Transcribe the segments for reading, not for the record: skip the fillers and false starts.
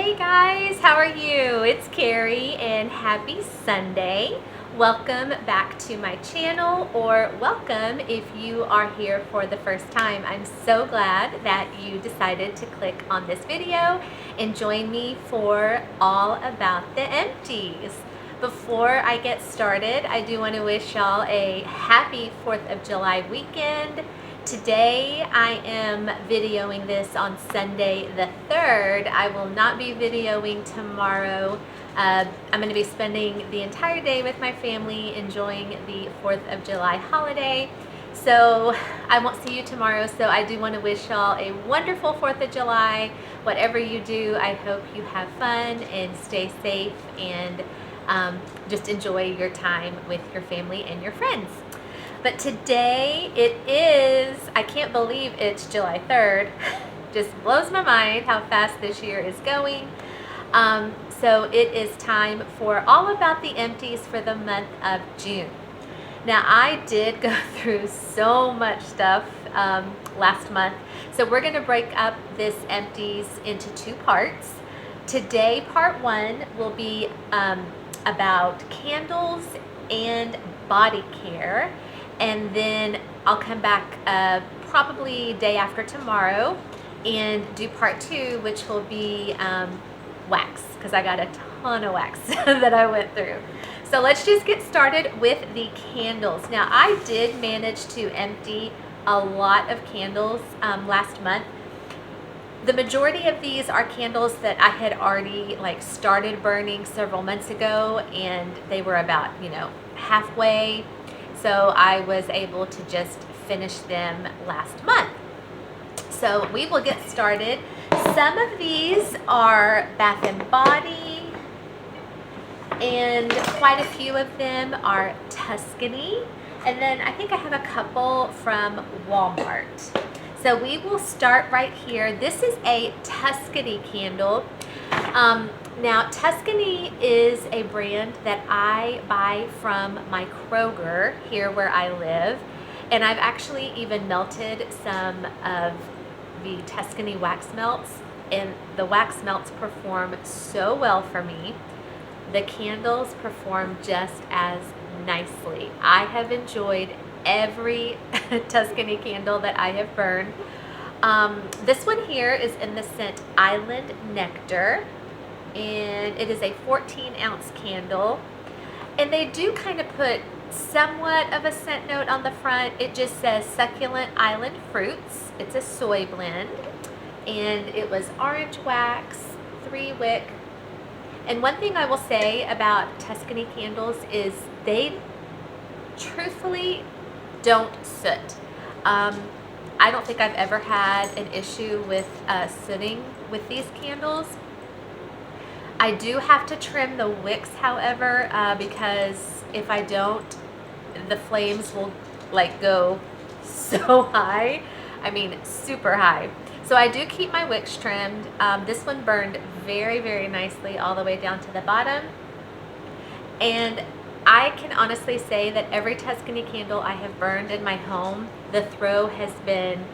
Hey guys, how are you? It's Carrie and happy Sunday. Welcome back to my channel, or welcome if you are here for the first time. I'm so glad that you decided to click on this video and join me for all about the empties. Before I get started, I do want to wish y'all a happy 4th of July weekend. Today I am videoing this on Sunday the 3rd. I will not be videoing tomorrow. I'm going to be spending the entire day with my family enjoying the 4th of July holiday. So I won't see you tomorrow, so I do want to wish y'all a wonderful 4th of July. Whatever you do, I hope you have fun and stay safe and just enjoy your time with your family and your friends. But today it is, I can't believe it's July 3rd. Just blows my mind how fast this year is going. So it is time for all about the empties for the month of June. Now I did go through so much stuff last month. So we're gonna break up this empties into two parts. Today, part one will be about candles and body care. And then I'll come back probably day after tomorrow and do part two, which will be wax, because I got a ton of wax that I went through. So let's just get started with the candles. Now I did manage to empty a lot of candles last month. The majority of these are candles that I had already started burning several months ago, and they were about, halfway. So I was able to just finish them last month. So we will get started. Some of these are Bath and Body, and quite a few of them are Tuscany. And then I think I have a couple from Walmart. So we will start right here. This is a Tuscany candle. Now, Tuscany is a brand that I buy from my Kroger here where I live, and I've actually even melted some of the Tuscany wax melts, and the wax melts perform so well for me. The candles perform just as nicely. I have enjoyed every Tuscany candle that I have burned. This one here is in the scent Island Nectar, and it is a 14-ounce candle, and they do kind of put somewhat of a scent note on the front. It just says Succulent Island Fruits. It's a soy blend, and it was orange wax, 3-wick. And one thing I will say about Tuscany candles is they truthfully don't soot. I don't think I've ever had an issue with sooting with these candles. I do have to trim the wicks, however, because if I don't, the flames will go so high. I mean, super high. So I do keep my wicks trimmed. This one burned very, very nicely all the way down to the bottom. And I can honestly say that every Tuscany candle I have burned in my home, the throw has been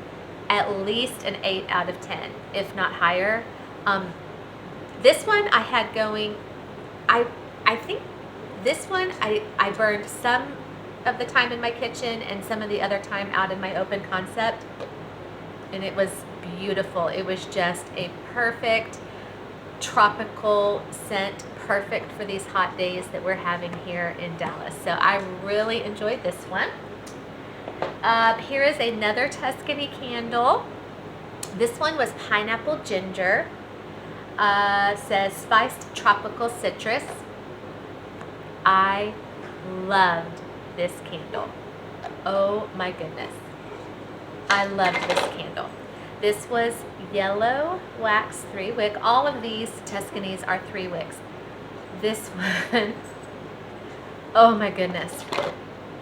at least an 8 out of 10, if not higher. This one I had going, I think this one I burned some of the time in my kitchen and some of the other time out in my open concept, and it was beautiful. It was just a perfect tropical scent, perfect for these hot days that we're having here in Dallas. So I really enjoyed this one. Here is another Tuscany candle. This one was Pineapple Ginger. Says Spiced Tropical Citrus. I loved this candle. Oh my goodness. I loved this candle. This was yellow wax 3-wick. All of these Tuscanys are 3 wicks. This one, oh my goodness.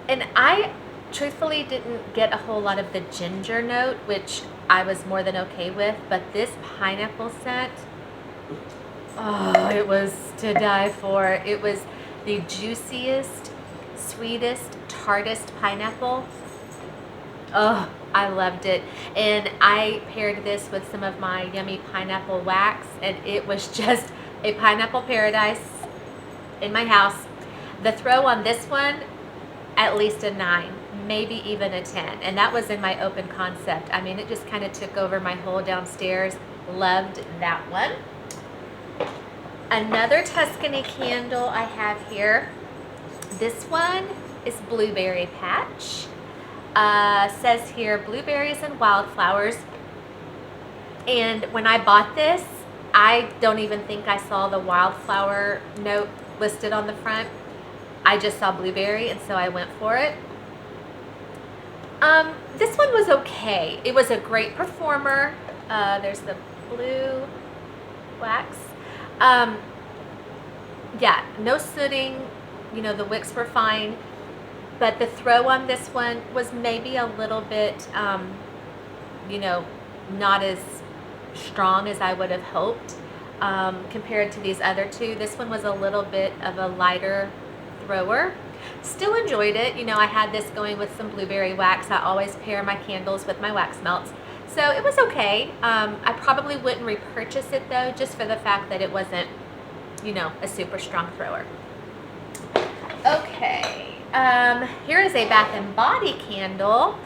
And I truthfully didn't get a whole lot of the ginger note, which I was more than okay with, but this pineapple scent, oh, it was to die for. It was the juiciest, sweetest, tartest pineapple. Oh, I loved it. And I paired this with some of my yummy pineapple wax, and it was just a pineapple paradise in my house. The throw on this one, at least a 9, maybe even a 10. And that was in my open concept. I mean, it just kind of took over my whole downstairs. Loved that one. Another Tuscany candle I have here. This one is Blueberry Patch. Says here blueberries and wildflowers. And when I bought this, I don't even think I saw the wildflower note listed on the front. I just saw blueberry, and so I went for it. This one was okay. It was a great performer. There's the blue wax. Yeah, no sooting. You know, the wicks were fine. But the throw on this one was maybe a little bit, you know, not as strong as I would have hoped compared to these other two. This one was a little bit of a lighter thrower. Still enjoyed it. You know, I had this going with some blueberry wax. I always pair my candles with my wax melts. So it was okay. I probably wouldn't repurchase it though, just for the fact that it wasn't, you know, a super strong thrower. Okay. Here is a Bath and Body candle.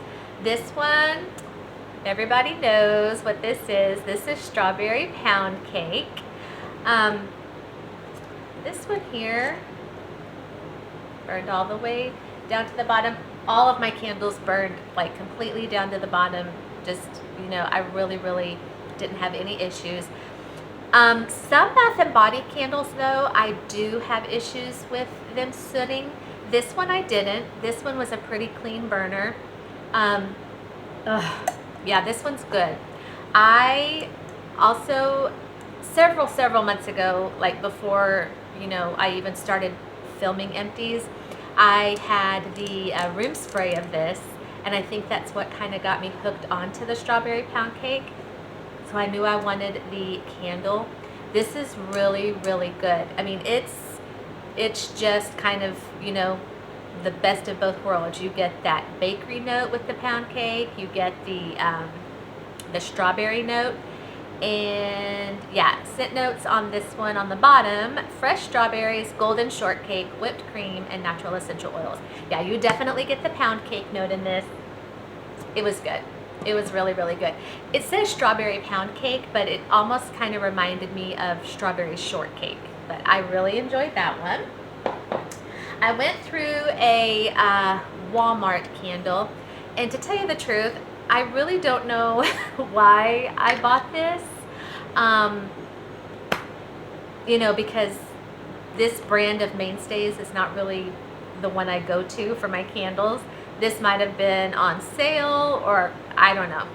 This one, everybody knows what this is. This is Strawberry Pound Cake. This one here burned all the way down to the bottom. All of my candles burned like completely down to the bottom. Just, you know, I really didn't have any issues. Some Bath and Body candles though, I do have issues with them sooting. This one I didn't. This one was a pretty clean burner. Yeah, this one's good. I also, several months ago, like before, you know, I even started filming Empties, I had the room spray of this, and I think that's what kind of got me hooked onto the Strawberry Pound Cake. So I knew I wanted the candle. This is really good. I mean, it's just kind of, you know, the best of both worlds. You get that bakery note with the pound cake, you get the strawberry note, and yeah, scent notes on this one on the bottom: fresh strawberries, golden shortcake, whipped cream, and natural essential oils. Yeah, you definitely get the pound cake note in this. It was good. It was really good. It says strawberry pound cake, but it almost kind of reminded me of strawberry shortcake, but I really enjoyed that one. I went through a Walmart candle, and to tell you the truth, I really don't know why I bought this. You know, because this brand of Mainstays is not really the one I go to for my candles. This might have been on sale, or I don't know.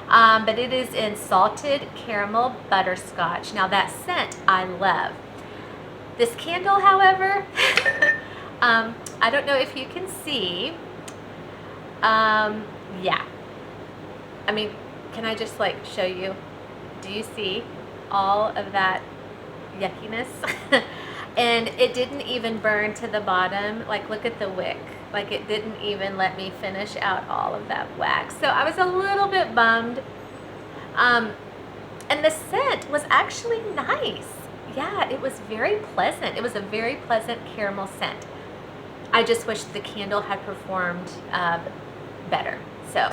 But it is in Salted Caramel Butterscotch. Now that scent I love. This candle, however, I don't know if you can see. Yeah. I mean, can I just like show you? Do you see all of that yuckiness? And it didn't even burn to the bottom. Like, look at the wick. Like, it didn't even let me finish out all of that wax. So I was a little bit bummed. And the scent was actually nice. Yeah, it was very pleasant. It was a very pleasant caramel scent. I just wish the candle had performed better. So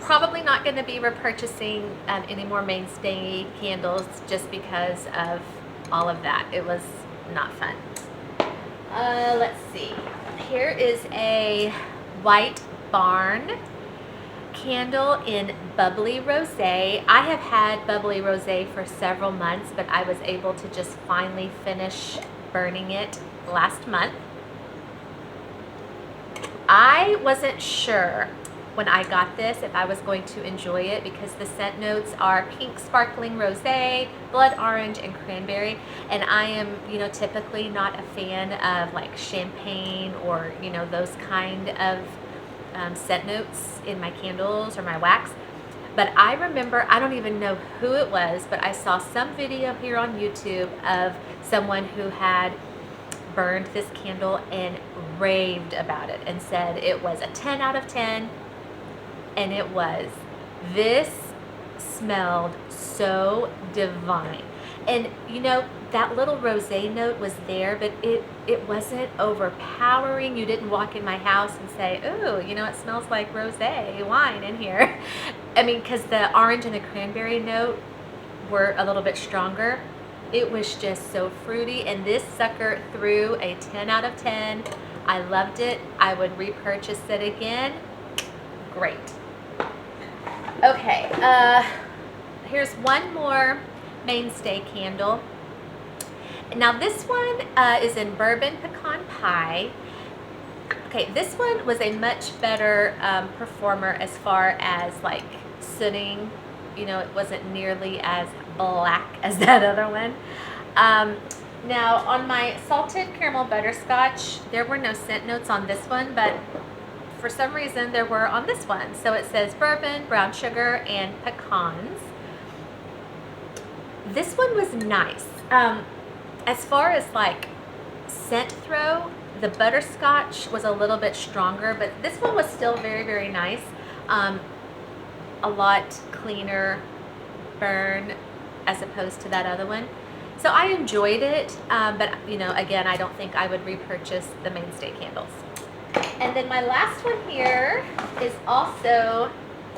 probably not going to be repurchasing any more Mainstay candles just because of all of that. It was not fun. Let's see. Here is a White Barn candle in Bubbly Rosé. I have had Bubbly Rosé for several months, but I was able to just finally finish burning it last month. I wasn't sure when I got this if I was going to enjoy it because the scent notes are pink sparkling rosé, blood orange, and cranberry. And I am, you know, typically not a fan of like champagne or, you know, those kind of scent notes in my candles or my wax. But I remember, I don't even know who it was, but I saw some video here on YouTube of someone who had burned this candle and raved about it and said it was a 10 out of 10. and it was. This smelled so divine. And you know, that little rosé note was there, but it wasn't overpowering. You didn't walk in my house and say, "Ooh, you know, it smells like rosé wine in here." I mean, because the orange and the cranberry note were a little bit stronger. It was just so fruity, and this sucker threw a 10 out of 10. I loved it. I would repurchase it again. Great. Okay, here's one more mainstay candle. Now this one is in Bourbon Pecan Pie. Okay, this one was a much better performer as far as like sitting. You know, it wasn't nearly as black as that other one. Now on my salted caramel butterscotch, there were no scent notes on this one, but for some reason there were on this one. So it says bourbon, brown sugar, and pecans. This one was nice. As far as like scent throw, the butterscotch was a little bit stronger, but this one was still very, very nice. A lot cleaner burn as opposed to that other one. So I enjoyed it, but you know, again, I don't think I would repurchase the mainstay candles. And then my last one here is also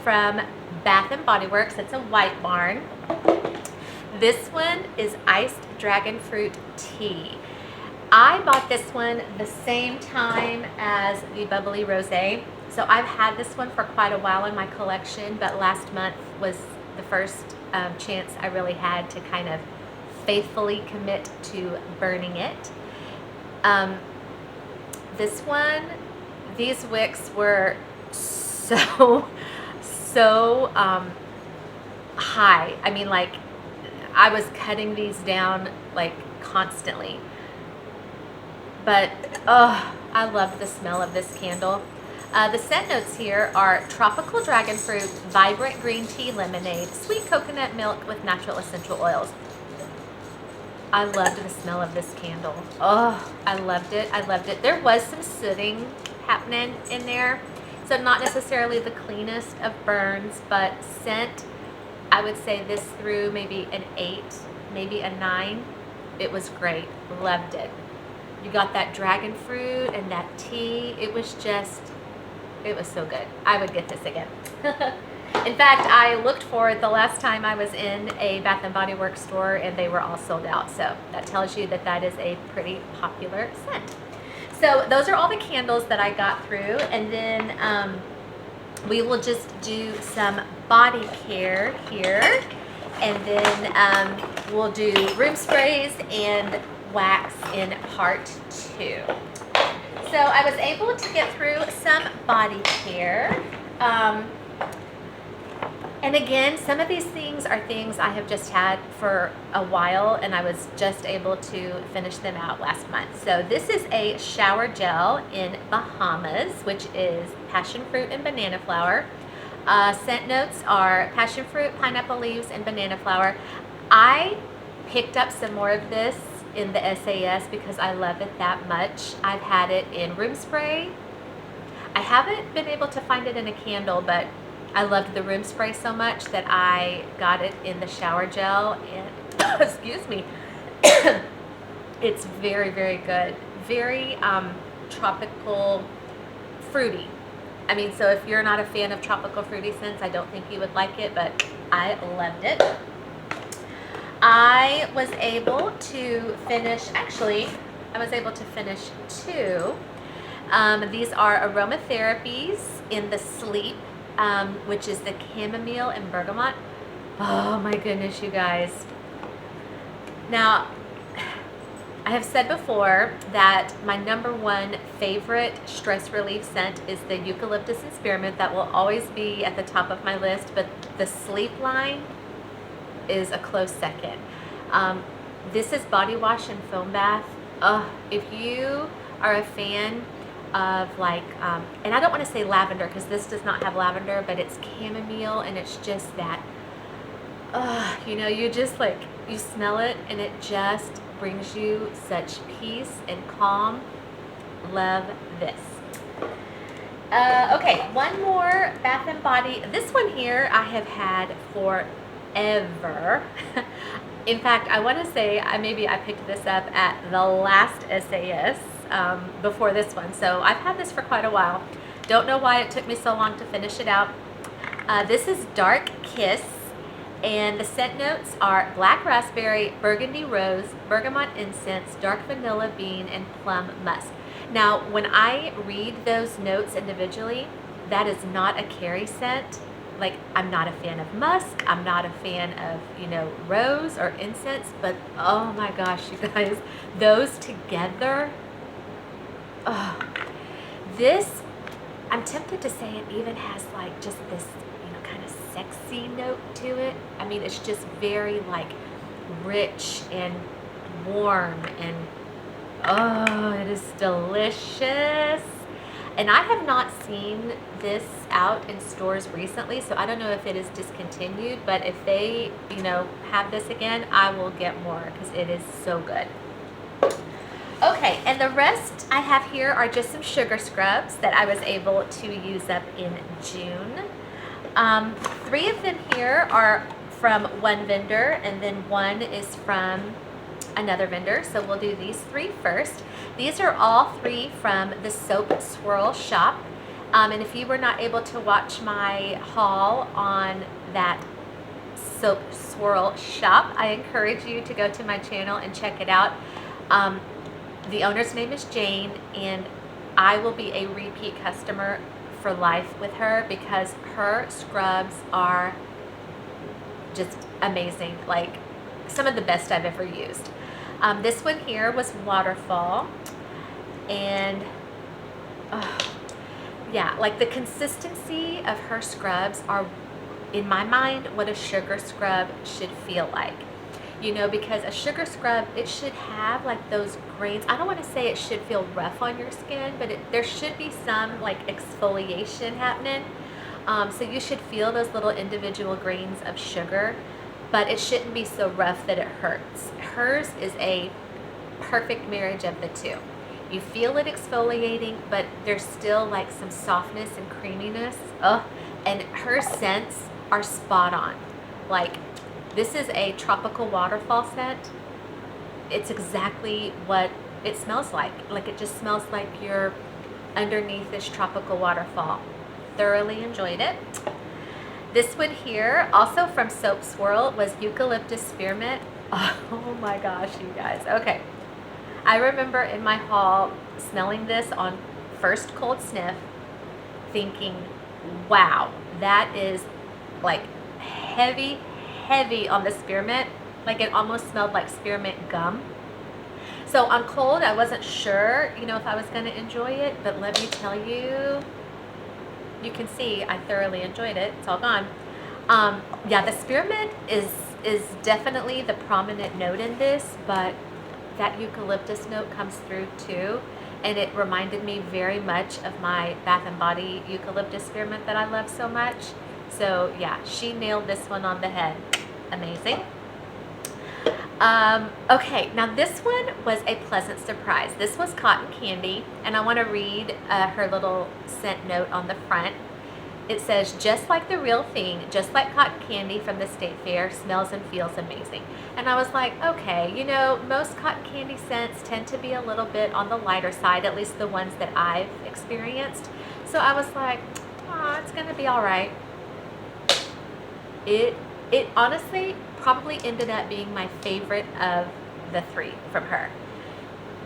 from Bath & Body Works. It's a White Barn. This one is iced dragon fruit tea. I bought this one the same time as the Bubbly Rosé. So I've had this one for quite a while in my collection, but last month was the first chance I really had to kind of faithfully commit to burning it. This one, these wicks were so high. I mean, like, I was cutting these down like constantly. But oh, I love the smell of this candle. The scent notes here are tropical dragon fruit, vibrant green tea lemonade, sweet coconut milk with natural essential oils. I loved the smell of this candle. Oh, I loved it. I loved it. There was some sooting happening in there. So not necessarily the cleanest of burns, but scent, I would say this threw maybe an 8, maybe a 9. It was great. Loved it. You got that dragon fruit and that tea. It was so good. I would get this again. In fact, I looked for it the last time I was in a Bath & Body Works store and they were all sold out. So that tells you that that is a pretty popular scent. So those are all the candles that I got through. And then we will just do some body care here. And then we'll do room sprays and wax in part 2. So I was able to get through some body care. And again, some of these things are things I have just had for a while, and I was just able to finish them out last month. So this is a shower gel in Bahamas, which is passion fruit and banana flower. Scent notes are passion fruit, pineapple leaves, and banana flower. I picked up some more of this in the SAS because I love it that much. I've had it in room spray. I haven't been able to find it in a candle, but I loved the room spray so much that I got it in the shower gel, and excuse me, it's very, very good. Very tropical, fruity. I mean, so if you're not a fan of tropical fruity scents, I don't think you would like it, but I loved it. I was able to finish, actually, I was able to finish 2. These are aromatherapies in the sleep, which is the chamomile and bergamot. Oh my goodness, you guys. Now, I have said before that my #1 favorite stress relief scent is the eucalyptus and spearmint. That will always be at the top of my list, but the sleep line is a close second. This is body wash and foam bath. If you are a fan of like, and I don't want to say lavender because this does not have lavender, but it's chamomile, and it's just that, you know, you just like, you smell it and it just brings you such peace and calm. Love this. Okay, one more Bath and Body. This one here I have had forever. In fact, I want to say maybe I picked this up at the last SAS before this one. So I've had this for quite a while. Don't know why it took me so long to finish it out. This is Dark Kiss, and the scent notes are black raspberry, burgundy rose, bergamot incense, dark vanilla bean, and plum musk. Now, when I read those notes individually, that is not a Carrie scent. Like, I'm not a fan of musk. I'm not a fan of, rose or incense. But, oh my gosh, you guys, those together, oh, this, I'm tempted to say it even has, like, just this, kind of sexy note to it. I mean, it's just very, like, rich and warm and oh, it is delicious. And I have not seen this out in stores recently, so I don't know if it is discontinued, but if they, have this again, I will get more because it is so good. Okay, and the rest I have here are just some sugar scrubs that I was able to use up in June. 3 of them here are from one vendor, and then one is from another vendor, so we'll do these 3 first. These are all 3 from the Soap Swirl shop, and if you were not able to watch my haul on that Soap Swirl shop, I encourage you to go to my channel and check it out. The owner's name is Jane, and I will be a repeat customer for life with her because her scrubs are just amazing, like some of the best I've ever used. This one here was Waterfall, and yeah, like the consistency of her scrubs are, in my mind, what a sugar scrub should feel like. Because a sugar scrub, it should have like those grains. I don't want to say it should feel rough on your skin, but there should be some like exfoliation happening. So you should feel those little individual grains of sugar, but it shouldn't be so rough that it hurts. Hers is a perfect marriage of the two. You feel it exfoliating, but there's still like some softness and creaminess. Oh, and her scents are spot on. Like, this is a tropical waterfall scent. It's exactly what it smells like. Like, it just smells like you're underneath this tropical waterfall. Thoroughly enjoyed it. This one here, also from Soap Swirl, was Eucalyptus Spearmint. Oh my gosh, you guys. Okay. I remember in my haul smelling this on first cold sniff, thinking, wow, that is like heavy on the spearmint. Like, it almost smelled like spearmint gum. So on cold, I wasn't sure, if I was going to enjoy it, but let me tell you, you can see I thoroughly enjoyed it. It's all gone. Yeah, the spearmint is definitely the prominent note in this, but that eucalyptus note comes through too, and it reminded me very much of my Bath and Body eucalyptus spearmint that I love so much. So yeah, she nailed this one on the head. Amazing. Okay, now this one was a pleasant surprise. This was Cotton Candy, and I want to read her little scent note on the front. It says, just like the real thing, just like cotton candy from the state fair, smells and feels amazing. And I was like, okay, most cotton candy scents tend to be a little bit on the lighter side, at least the ones that I've experienced. So I was like, oh, it's going to be all right. It honestly probably ended up being my favorite of the 3 from her.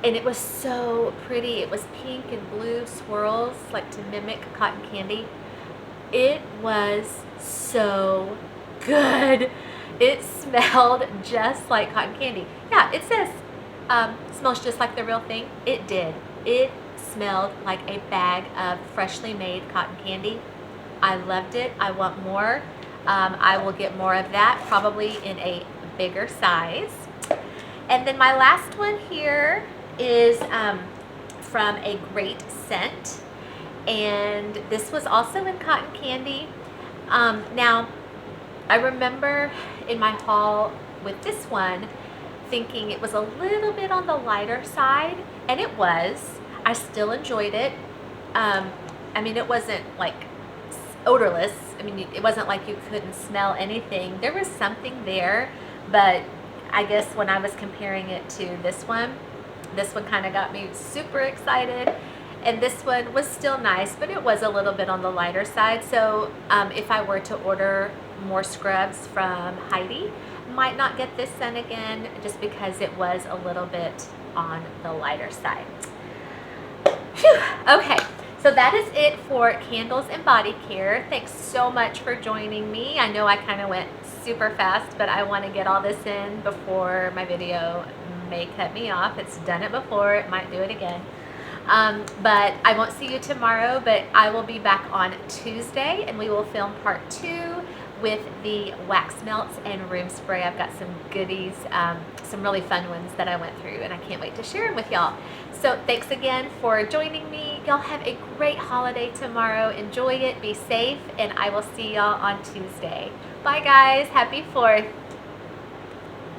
And it was so pretty. It was pink and blue swirls, like to mimic cotton candy. It was so good. It smelled just like cotton candy. Yeah, it says smells just like the real thing. It did. It smelled like a bag of freshly made cotton candy. I loved it. I want more. I will get more of that, probably in a bigger size. And then my last one here is from a Great Scent, and this was also in cotton candy. Now, I remember in my haul with this one thinking it was a little bit on the lighter side, and it was. I still enjoyed it. I mean, it wasn't like odorless. I mean, it wasn't like you couldn't smell anything. There was something there, but I guess when I was comparing it to this one kind of got me super excited. And this one was still nice, but it was a little bit on the lighter side. So if I were to order more scrubs from Heidi, might not get this scent again, just because it was a little bit on the lighter side. Whew. Okay, so that is it for candles and body care. Thanks so much for joining me. I know I kind of went super fast, but I want to get all this in before my video may cut me off. It's done it before, it might do it again. But I won't see you tomorrow, but I will be back on Tuesday, and we will film part 2 with the wax melts and room spray. I've got some goodies, some really fun ones that I went through, and I can't wait to share them with y'all. So thanks again for joining me. Y'all have a great holiday tomorrow. Enjoy it, be safe, and I will see y'all on Tuesday. Bye guys, happy 4th.